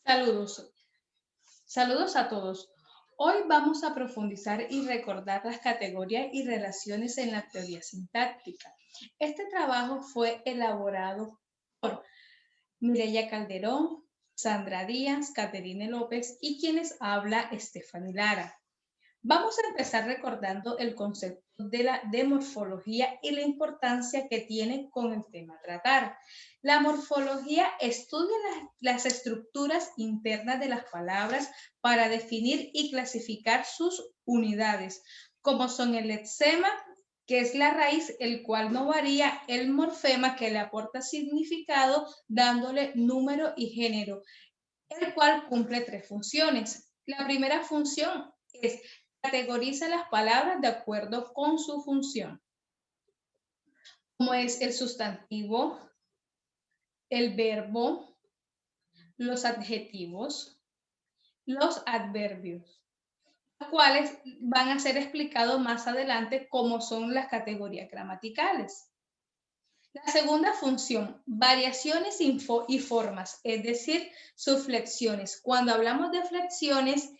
Saludos. Saludos a todos. Hoy vamos a profundizar y recordar las categorías y relaciones en la teoría sintáctica. Este trabajo fue elaborado por Mireya Calderón, Sandra Díaz, Caterine López y quienes habla Estefany Lara. Vamos a empezar recordando el concepto de morfología y la importancia que tiene con el tema a tratar. La morfología estudia las estructuras internas de las palabras para definir y clasificar sus unidades, como son el lexema, que es la raíz, el cual no varía, el morfema, que le aporta significado dándole número y género, el cual cumple tres funciones. La primera función es categoriza las palabras de acuerdo con su función, como es el sustantivo, el verbo, los adjetivos, los adverbios, los cuales van a ser explicados más adelante cómo son las categorías gramaticales. La segunda función, variaciones y formas, es decir, sus flexiones. Cuando hablamos de flexiones,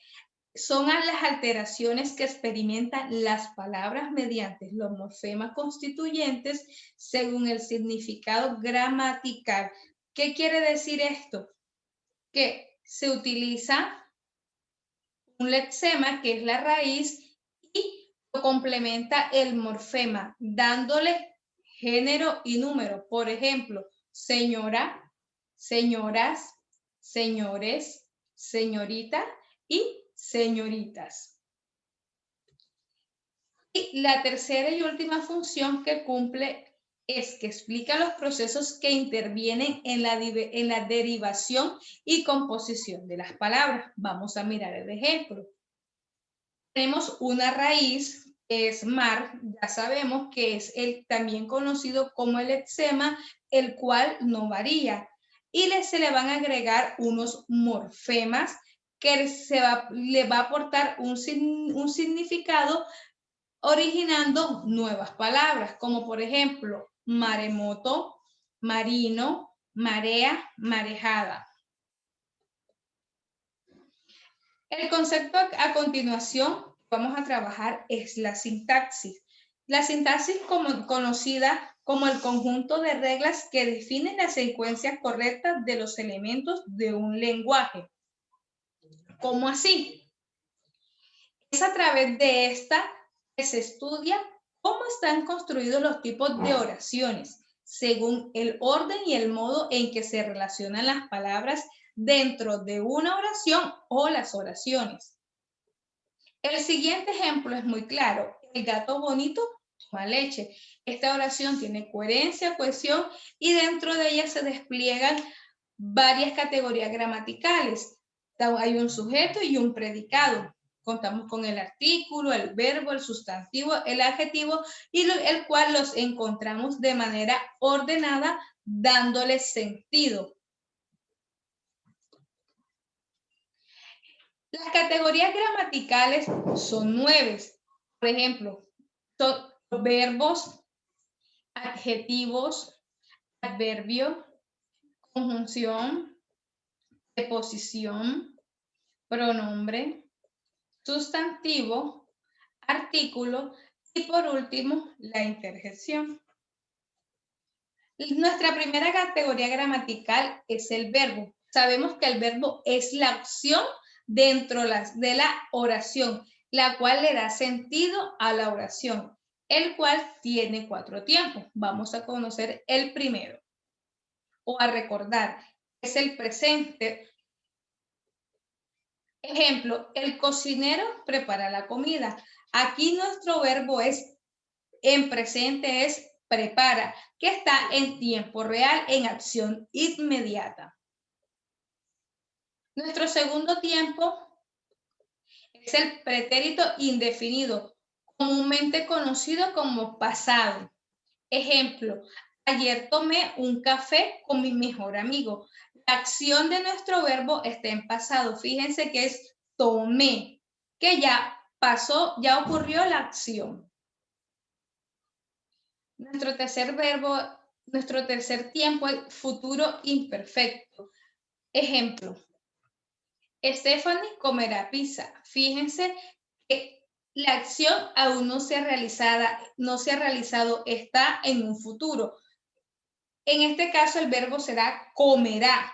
son las alteraciones que experimentan las palabras mediante los morfemas constituyentes según el significado gramatical. ¿Qué quiere decir esto? Que se utiliza un lexema, que es la raíz, y lo complementa el morfema, dándole género y número. Por ejemplo, señora, señoras, señores, señorita y señoritas. Y la tercera y última función que cumple es que explica los procesos que intervienen en la derivación y composición de las palabras. Vamos a mirar el ejemplo. Tenemos una raíz, que es mar, ya sabemos que es el también conocido como el lexema, el cual no varía. Y se le van a agregar unos morfemas que le va a aportar un significado originando nuevas palabras, como por ejemplo maremoto, marino, marea, marejada. El concepto a continuación vamos a trabajar es la sintaxis. La sintaxis conocida como el conjunto de reglas que definen la secuencia correcta de los elementos de un lenguaje. ¿Cómo así? Es a través de esta que se estudia cómo están construidos los tipos de oraciones, según el orden y el modo en que se relacionan las palabras dentro de una oración o las oraciones. El siguiente ejemplo es muy claro. El gato bonito toma leche. Esta oración tiene coherencia, cohesión y dentro de ella se despliegan varias categorías gramaticales. Hay un sujeto y un predicado. Contamos con el artículo, el verbo, el sustantivo, el adjetivo, y el cual los encontramos de manera ordenada, dándole sentido. Las categorías gramaticales son 9. Por ejemplo, son verbos, adjetivos, adverbio, conjunción, preposición, pronombre, sustantivo, artículo y por último la interjección. Nuestra primera categoría gramatical es el verbo. Sabemos que el verbo es la acción dentro de la oración, la cual le da sentido a la oración, el cual tiene 4 tiempos. Vamos a conocer el primero o a recordar. Es el presente. Ejemplo, el cocinero prepara la comida. Aquí nuestro verbo es en presente, es prepara, que está en tiempo real, en acción inmediata. Nuestro segundo tiempo es el pretérito indefinido, comúnmente conocido como pasado. Ejemplo, ayer tomé un café con mi mejor amigo. La acción de nuestro verbo está en pasado. Fíjense que es tomé, que ya pasó, ya ocurrió la acción. Nuestro tercer tiempo es futuro imperfecto. Ejemplo, Stephanie comerá pizza. Fíjense que la acción aún no se ha realizado, está en un futuro. En este caso, el verbo será comerá.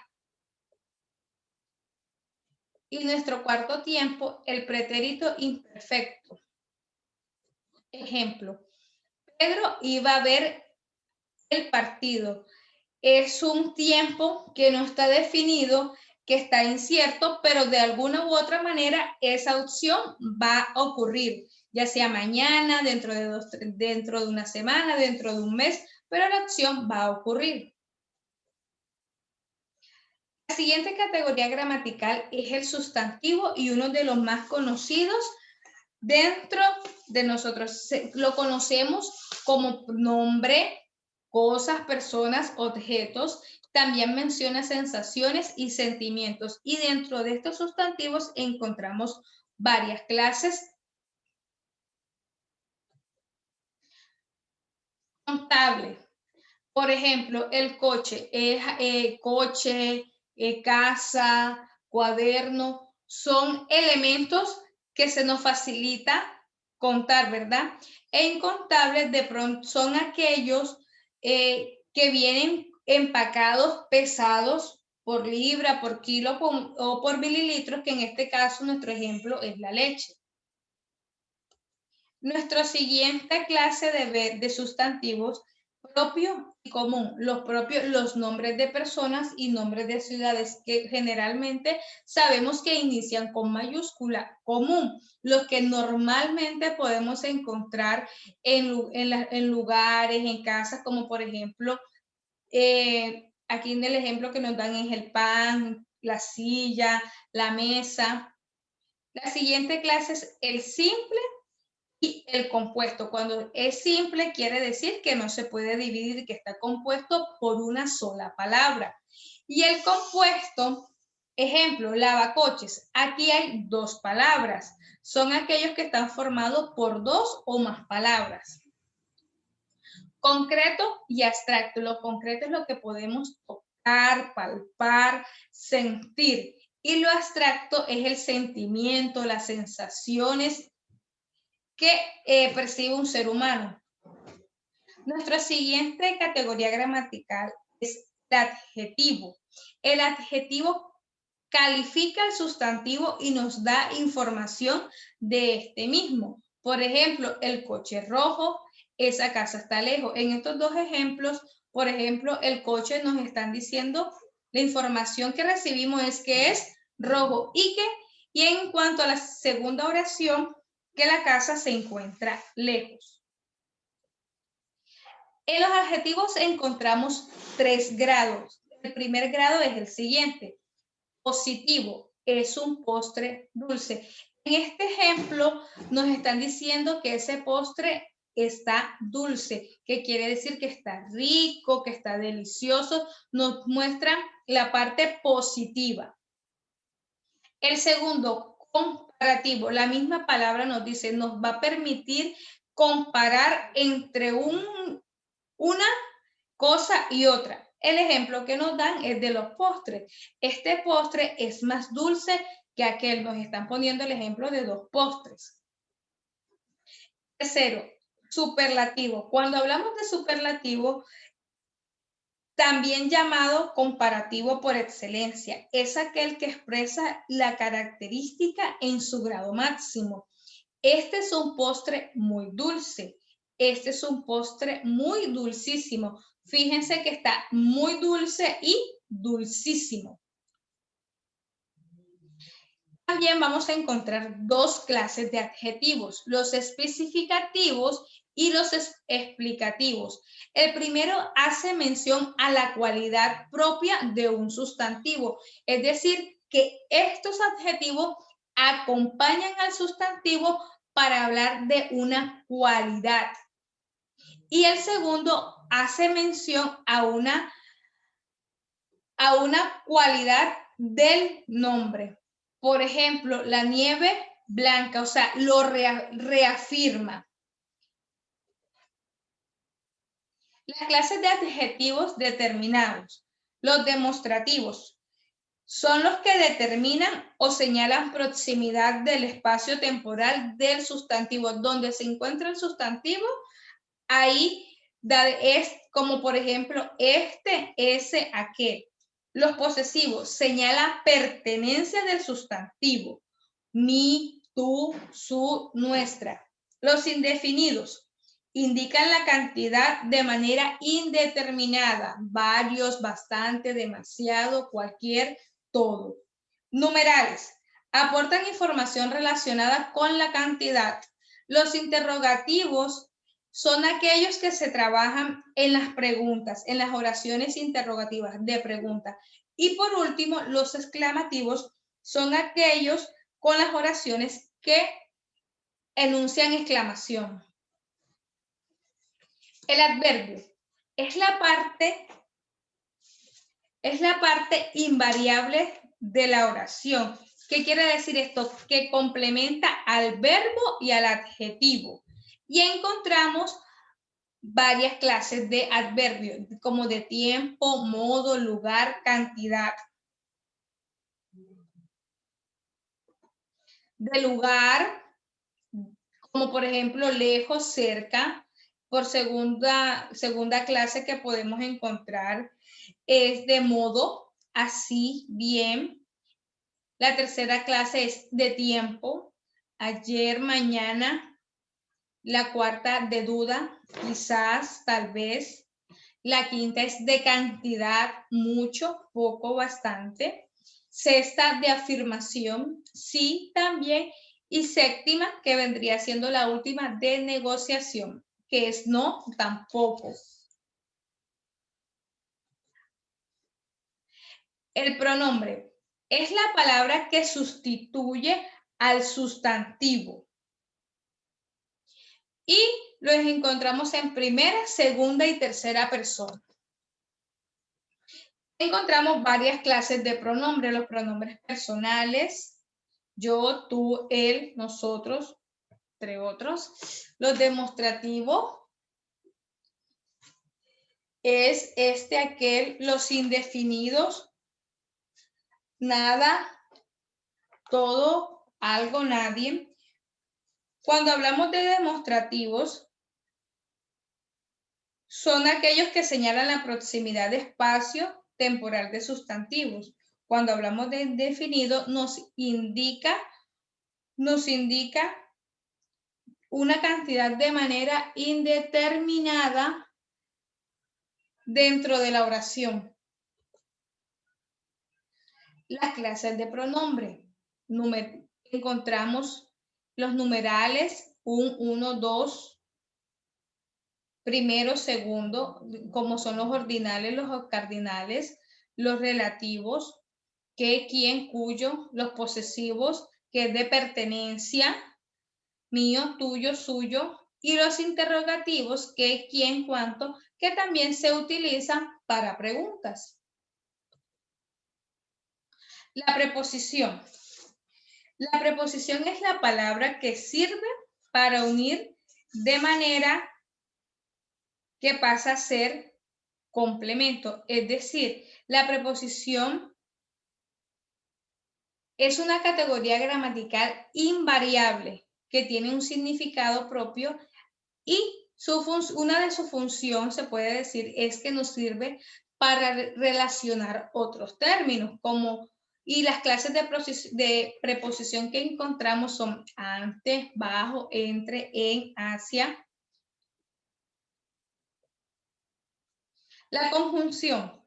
Y nuestro cuarto tiempo, el pretérito imperfecto. Ejemplo, Pedro iba a ver el partido. Es un tiempo que no está definido, que está incierto, pero de alguna u otra manera esa opción va a ocurrir, ya sea mañana, dentro de una semana, dentro de un mes, pero la opción va a ocurrir. La siguiente categoría gramatical es el sustantivo y uno de los más conocidos dentro de nosotros. Lo conocemos como nombre, cosas, personas, objetos. También menciona sensaciones y sentimientos. Y dentro de estos sustantivos encontramos varias clases. Contable. Por ejemplo, el coche, casa, cuaderno, son elementos que se nos facilita contar, ¿verdad? E incontables de pronto son aquellos que vienen empacados, pesados por libra, por kilo o por mililitros, que en este caso nuestro ejemplo es la leche. Nuestra siguiente clase de sustantivos propio y común, los nombres de personas y nombres de ciudades que generalmente sabemos que inician con mayúscula. Común, los que normalmente podemos encontrar en lugares, en casas, como por ejemplo, aquí en el ejemplo que nos dan es el pan, la silla, la mesa. La siguiente clase es el simple y el compuesto. Cuando es simple quiere decir que no se puede dividir, que está compuesto por una sola palabra. Y el compuesto, ejemplo, lavacoches. Aquí hay dos palabras. Son aquellos que están formados por dos o más palabras. Concreto y abstracto. Lo concreto es lo que podemos tocar, palpar, sentir. Y lo abstracto es el sentimiento, las sensaciones que percibe un ser humano. Nuestra siguiente categoría gramatical es el adjetivo. El adjetivo califica el sustantivo y nos da información de este mismo. Por ejemplo, el coche rojo, esa casa está lejos. En estos dos ejemplos, por ejemplo, el coche nos están diciendo, la información que recibimos es que es rojo y en cuanto a la segunda oración, que la casa se encuentra lejos. En los adjetivos encontramos 3 grados. El primer grado es el siguiente. Positivo, es un postre dulce. En este ejemplo nos están diciendo que ese postre está dulce, que quiere decir que está rico, que está delicioso. Nos muestra la parte positiva. El segundo, comparativo. La misma palabra nos dice, nos va a permitir comparar entre una cosa y otra. El ejemplo que nos dan es de los postres. Este postre es más dulce que aquel. Nos están poniendo el ejemplo de 2 postres. Tercero, superlativo. Cuando hablamos de superlativo, también llamado comparativo por excelencia, es aquel que expresa la característica en su grado máximo. Este es un postre muy dulce. Este es un postre muy dulcísimo. Fíjense que está muy dulce y dulcísimo. También vamos a encontrar 2 clases de adjetivos, los especificativos y los explicativos. El primero hace mención a la cualidad propia de un sustantivo, es decir, que estos adjetivos acompañan al sustantivo para hablar de una cualidad. Y el segundo hace mención a una cualidad del nombre. Por ejemplo, la nieve blanca, o sea, lo reafirma. Las clases de adjetivos determinados. Los demostrativos son los que determinan o señalan proximidad del espacio temporal del sustantivo. Donde se encuentra el sustantivo, ahí es como por ejemplo este, ese, aquel. Los posesivos señalan pertenencia del sustantivo. Mi, tú, su, nuestra. Los indefinidos indican la cantidad de manera indeterminada. Varios, bastante, demasiado, cualquier, todo. Numerales aportan información relacionada con la cantidad. Los interrogativos son aquellos que se trabajan en las preguntas, en las oraciones interrogativas de pregunta. Y por último, los exclamativos son aquellos con las oraciones que enuncian exclamación. El adverbio es la parte invariable de la oración. ¿Qué quiere decir esto? Que complementa al verbo y al adjetivo. Y encontramos varias clases de adverbios, como de tiempo, modo, lugar, cantidad. De lugar, como por ejemplo lejos, cerca. Por segunda clase que podemos encontrar es de modo, así, bien. La tercera clase es de tiempo, ayer, mañana. La cuarta de duda, quizás, tal vez. La quinta es de cantidad, mucho, poco, bastante. Sexta de afirmación, sí, también. Y séptima, que vendría siendo la última, de negociación, que es no, tampoco. El pronombre es la palabra que sustituye al sustantivo. Y los encontramos en primera, segunda y tercera persona. Encontramos varias clases de pronombres, los pronombres personales, yo, tú, él, nosotros, entre otros. Los demostrativos es este, aquel, los indefinidos, nada, todo, algo, nadie. Cuando hablamos de demostrativos, son aquellos que señalan la proximidad de espacio temporal de sustantivos. Cuando hablamos de indefinido, nos indica una cantidad de manera indeterminada dentro de la oración. Las clases de pronombre. Encontramos los numerales, 1, 1, 2, primero, segundo, como son los ordinales, los cardinales, los relativos, qué, quién, cuyo, los posesivos, que es de pertenencia, mío, tuyo, suyo, y los interrogativos, qué, quién, cuánto, que también se utilizan para preguntas. La preposición. La preposición es la palabra que sirve para unir de manera que pasa a ser complemento. Es decir, la preposición es una categoría gramatical invariable que tiene un significado propio y una de sus funciones, se puede decir, es que nos sirve para relacionar otros términos, y las clases de preposición que encontramos son ante, bajo, entre, en, hacia. La conjunción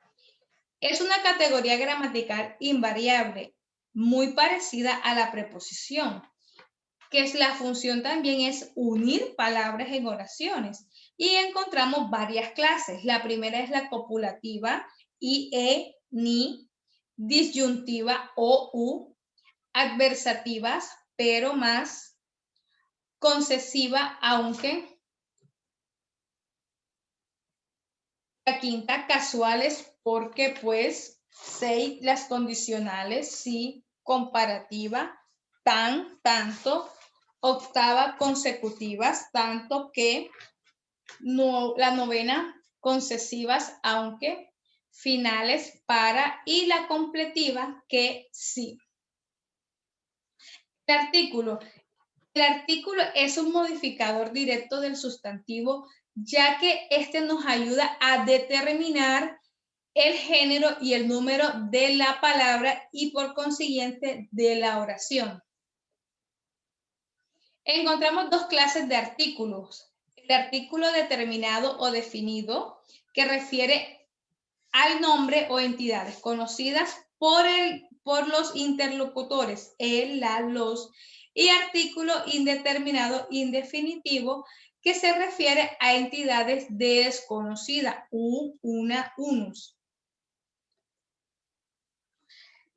es una categoría gramatical invariable, muy parecida a la preposición, que es la función también es unir palabras en oraciones. Y encontramos varias clases. La primera es la copulativa, i, ni, disyuntiva, o, u, adversativas, pero, más, concesiva, aunque. La quinta, casuales, porque, pues. 6, las condicionales, sí, comparativa, tan, tanto. Octava, consecutivas, tanto que. No, la novena, concesivas, aunque. finales para y la completiva que sí. El artículo. El artículo es un modificador directo del sustantivo, ya que este nos ayuda a determinar el género y el número de la palabra y por consiguiente de la oración. Encontramos dos clases de artículos. El artículo determinado o definido, que refiere al nombre o entidades conocidas por los interlocutores, el, la, los, y artículo indeterminado indefinitivo, que se refiere a entidades desconocidas, una, unos.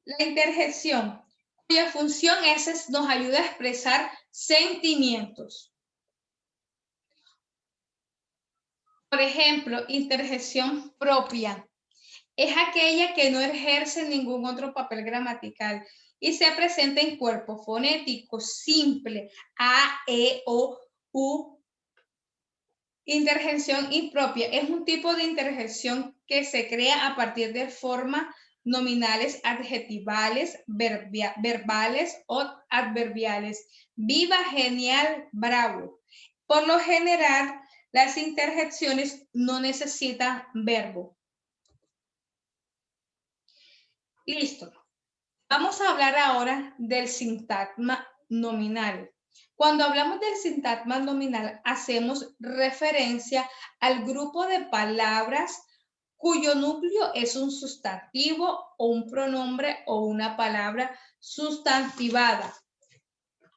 La interjección, cuya función nos ayuda a expresar sentimientos. Por ejemplo, interjección propia. Es aquella que no ejerce ningún otro papel gramatical y se presenta en cuerpo fonético simple, a, e, o, u. Interjección impropia es un tipo de interjección que se crea a partir de formas nominales adjetivales, verbales o adverbiales. Viva, genial, bravo. Por lo general, las interjecciones no necesitan verbo. Listo. Vamos a hablar ahora del sintagma nominal. Cuando hablamos del sintagma nominal, hacemos referencia al grupo de palabras cuyo núcleo es un sustantivo o un pronombre o una palabra sustantivada.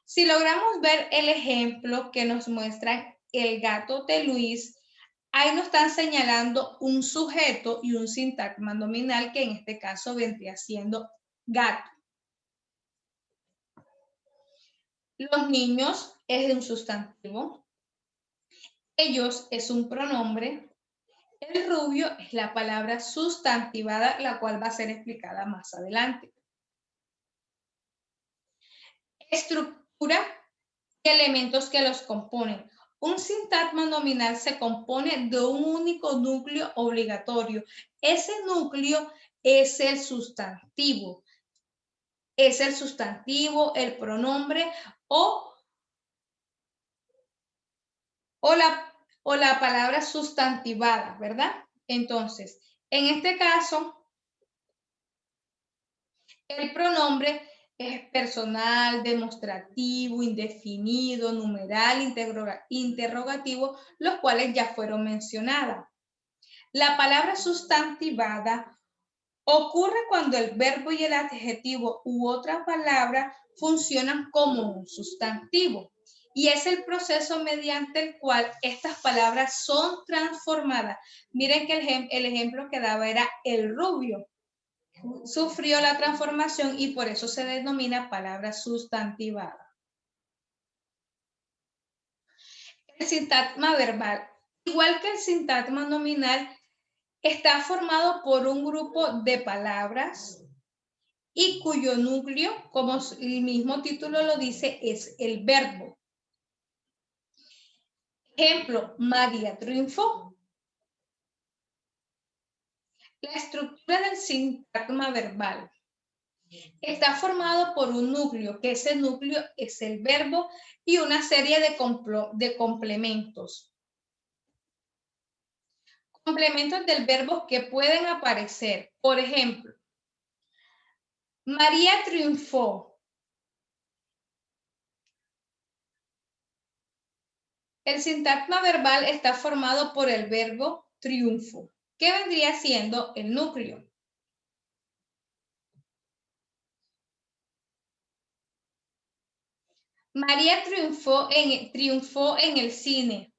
Si logramos ver el ejemplo que nos muestra el gato de Luis, ahí nos están señalando un sujeto y un sintagma nominal que en este caso vendría siendo gato. Los niños es un sustantivo. Ellos es un pronombre. El rubio es la palabra sustantivada, la cual va a ser explicada más adelante. Estructura y elementos que los componen. Un sintagma nominal se compone de un único núcleo obligatorio. Ese núcleo es el sustantivo. Es el sustantivo, el pronombre o la palabra sustantivada, ¿verdad? Entonces, en este caso, el pronombre es personal, demostrativo, indefinido, numeral, interrogativo, los cuales ya fueron mencionadas. La palabra sustantivada ocurre cuando el verbo y el adjetivo u otra palabra funcionan como un sustantivo. Y es el proceso mediante el cual estas palabras son transformadas. Miren que el ejemplo que daba era el rubio. Sufrió la transformación y por eso se denomina palabra sustantivada. El sintagma verbal, igual que el sintagma nominal, está formado por un grupo de palabras y cuyo núcleo, como el mismo título lo dice, es el verbo. Ejemplo, María triunfó. La estructura del sintagma verbal está formado por un núcleo, que ese núcleo es el verbo y una serie de complementos. Complementos del verbo que pueden aparecer. Por ejemplo, María triunfó. El sintagma verbal está formado por el verbo triunfo, que vendría siendo el núcleo. María triunfó en el cine.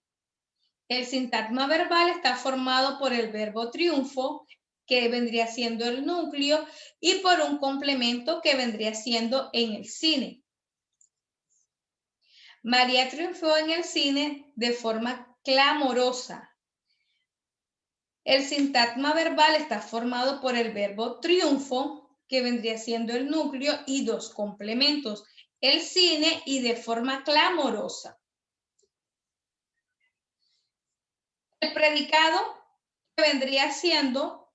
El sintagma verbal está formado por el verbo triunfo, que vendría siendo el núcleo, y por un complemento que vendría siendo en el cine. María triunfó en el cine de forma clamorosa. El sintagma verbal está formado por el verbo triunfo, que vendría siendo el núcleo, y dos complementos, el cine y de forma clamorosa. El predicado, que vendría siendo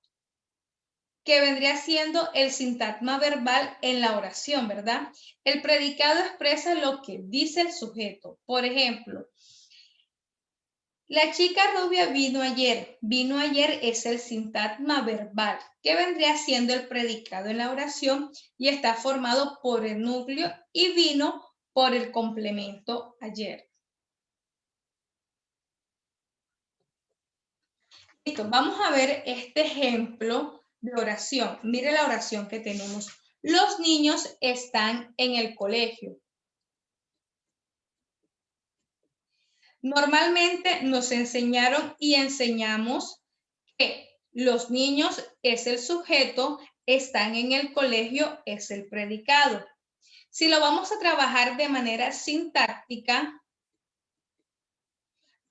que vendría siendo el sintagma verbal en la oración, ¿verdad? El predicado expresa lo que dice el sujeto. Por ejemplo, la chica rubia vino ayer. Vino ayer es el sintagma verbal, que vendría siendo el predicado en la oración y está formado por el núcleo y vino por el complemento ayer. Listo, vamos a ver este ejemplo de oración. Mire la oración que tenemos. Los niños están en el colegio. Normalmente nos enseñaron y enseñamos que los niños es el sujeto, están en el colegio es el predicado. Si lo vamos a trabajar de manera sintáctica,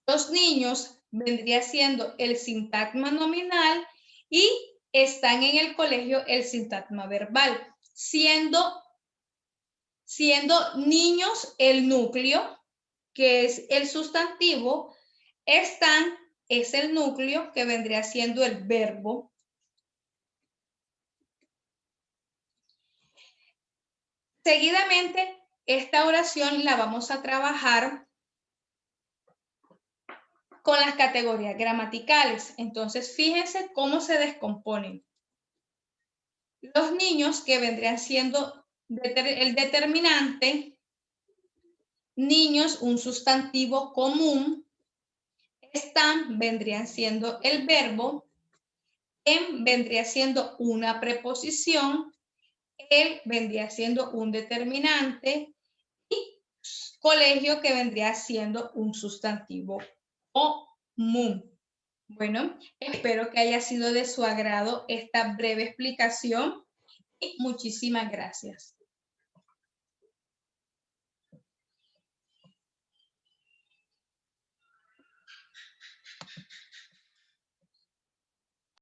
los niños vendría siendo el sintagma nominal y están en el colegio el sintagma verbal, siendo niños el núcleo, que es el sustantivo, están es el núcleo, que vendría siendo el verbo. Seguidamente, esta oración la vamos a trabajar con las categorías gramaticales. Entonces, fíjense cómo se descomponen. Los niños, que vendrían siendo el determinante, niños, un sustantivo común, están, vendrían siendo el verbo, en vendría siendo una preposición, el vendría siendo un determinante y colegio, que vendría siendo un sustantivo común. Bueno, espero que haya sido de su agrado esta breve explicación y muchísimas gracias.